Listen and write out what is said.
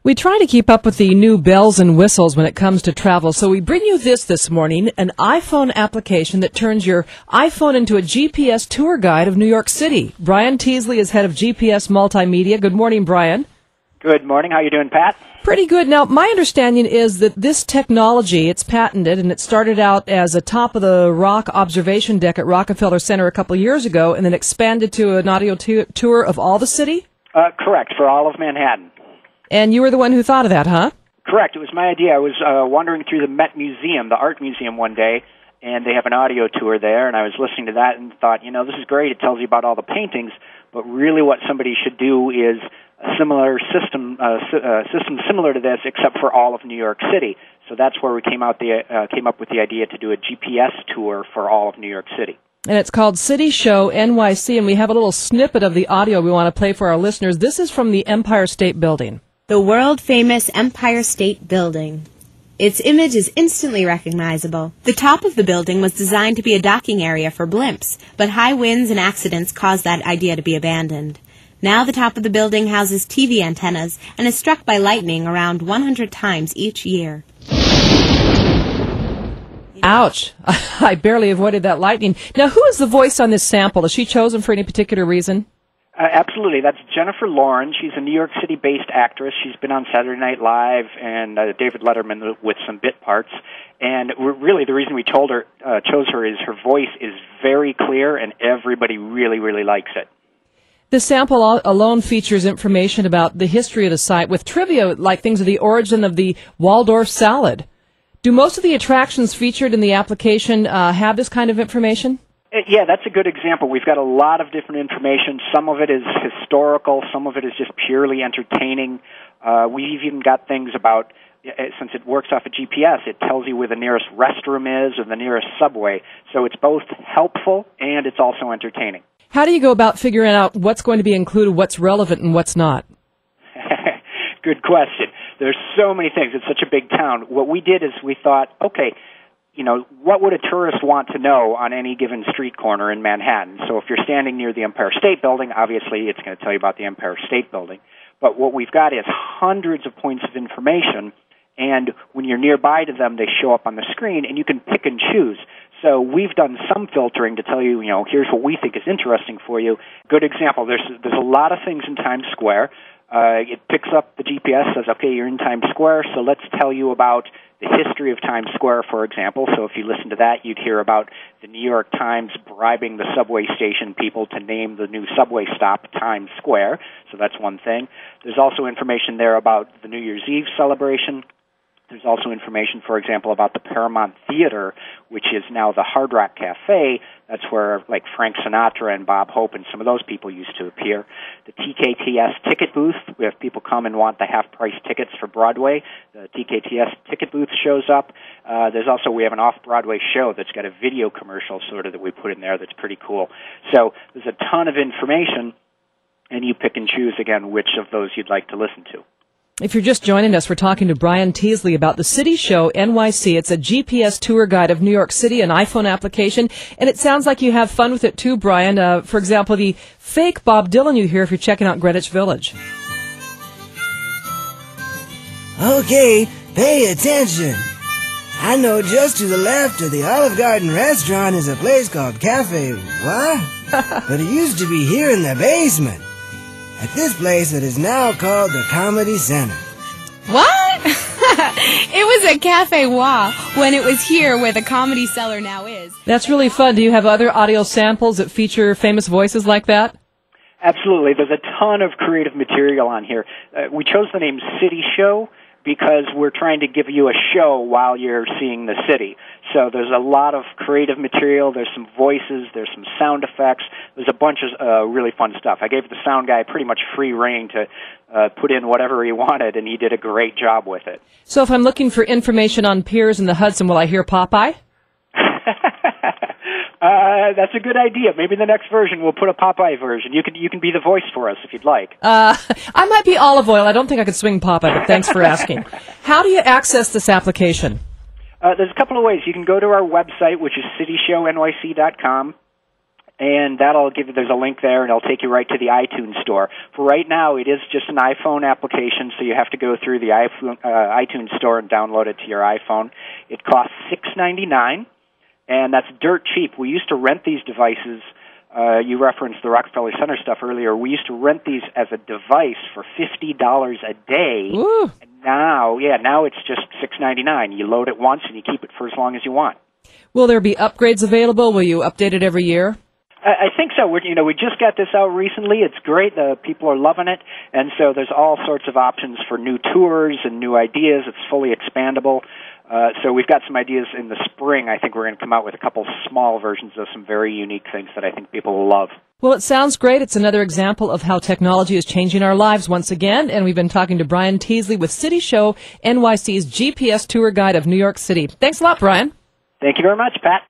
We try to keep up with the new bells and whistles when it comes to travel, so we bring you this morning, an iPhone application that turns your iPhone into a GPS tour guide of New York City. Brian Teasley is head of GPS Multimedia. Good morning, Brian. Good morning. How you doing, Pat? Pretty good. Now, my understanding is that this technology, it's patented, and it started out as a top-of-the-rock observation deck at Rockefeller Center a couple of years ago, and then expanded to an audio tour of all the city? Correct, for all of Manhattan. And you were the one who thought of that, huh? Correct. It was my idea. I was wandering through the Met Museum, the art museum, one day, and they have an audio tour there, and I was listening to that and thought, this is great. It tells you about all the paintings, but really what somebody should do is a similar system similar to this, except for all of New York City. So that's where we came up with the idea to do a GPS tour for all of New York City. And it's called CityShow NYC, and we have a little snippet of the audio we want to play for our listeners. This is from the Empire State Building. The world-famous Empire State Building. Its image is instantly recognizable. The top of the building was designed to be a docking area for blimps, but high winds and accidents caused that idea to be abandoned. Now the top of the building houses TV antennas and is struck by lightning around 100 times each year. Ouch. I barely avoided that lightning. Now, who is the voice on this sample? Is she chosen for any particular reason? Absolutely. That's Jennifer Lauren. She's a New York City-based actress. She's been on Saturday Night Live and David Letterman with some bit parts. And really the reason we chose her is her voice is very clear and everybody really, really likes it. The sample alone features information about the history of the site with trivia like things of the origin of the Waldorf salad. Do most of the attractions featured in the application have this kind of information? Yeah, that's a good example. We've got a lot of different information. Some of it is historical. Some of it is just purely entertaining. We've even got things about, since it works off a GPS, it tells you where the nearest restroom is or the nearest subway. So it's both helpful and it's also entertaining. How do you go about figuring out what's going to be included, what's relevant, and what's not? Good question. There's so many things. It's such a big town. What we did is we thought, okay, what would a tourist want to know on any given street corner in Manhattan? So if you're standing near the Empire State Building, obviously it's going to tell you about the Empire State Building. But what we've got is hundreds of points of information, and when you're nearby to them, they show up on the screen, and you can pick and choose. So we've done some filtering to tell you, here's what we think is interesting for you. Good example, there's a lot of things in Times Square. It picks up the GPS, says, okay, you're in Times Square, so let's tell you about the history of Times Square, for example. So if you listen to that, you'd hear about the New York Times bribing the subway station people to name the new subway stop Times Square. So that's one thing. There's also information there about the New Year's Eve celebration. There's also information, for example, about the Paramount Theater, which is now the Hard Rock Cafe. That's where, like, Frank Sinatra and Bob Hope and some of those people used to appear. The TKTS ticket booth, if people come and want the half-price tickets for Broadway, the TKTS ticket booth shows up. We have an off-Broadway show that's got a video commercial sort of that we put in there that's pretty cool. So there's a ton of information, and you pick and choose, again, which of those you'd like to listen to. If you're just joining us, we're talking to Brian Teasley about the CityShow NYC. It's a GPS tour guide of New York City, an iPhone application, and it sounds like you have fun with it too, Brian. For example, the fake Bob Dylan you hear if you're checking out Greenwich Village. Okay, pay attention. I know just to the left of the Olive Garden restaurant is a place called Cafe What? But it used to be here in the basement. At this place that is now called the Comedy Center. What? It was a Cafe Wa when it was here where the Comedy Cellar now is. That's really fun. Do you have other audio samples that feature famous voices like that? Absolutely. There's a ton of creative material on here. We chose the name City Show because we're trying to give you a show while you're seeing the city. So there's a lot of creative material. There's some voices. There's some sound effects. There's a bunch of really fun stuff. I gave the sound guy pretty much free rein to put in whatever he wanted, and he did a great job with it. So if I'm looking for information on piers in the Hudson, will I hear Popeye? That's a good idea. Maybe in the next version we'll put a Popeye version. You can be the voice for us if you'd like. I might be Olive Oil. I don't think I could swing Popeye, but thanks for asking. How do you access this application? There's a couple of ways. You can go to our website, which is cityshownyc.com, and that'll give you, there's a link there, and it'll take you right to the iTunes store. For right now, it is just an iPhone application, so you have to go through the iTunes store and download it to your iPhone. It costs $6.99, and that's dirt cheap. We used to rent these devices. You referenced the Rockefeller Center stuff earlier. We used to rent these as a device for $50 a day. Ooh. And now it's just $6.99. You load it once, and you keep it for as long as you want. Will there be upgrades available? Will you update it every year? I think so. We just got this out recently. It's great. The people are loving it. And so there's all sorts of options for new tours and new ideas. It's fully expandable. So we've got some ideas in the spring. I think we're going to come out with a couple small versions of some very unique things that I think people will love. Well, it sounds great. It's another example of how technology is changing our lives once again. And we've been talking to Brian Teasley with CityShow NYC's GPS tour guide of New York City. Thanks a lot, Brian. Thank you very much, Pat.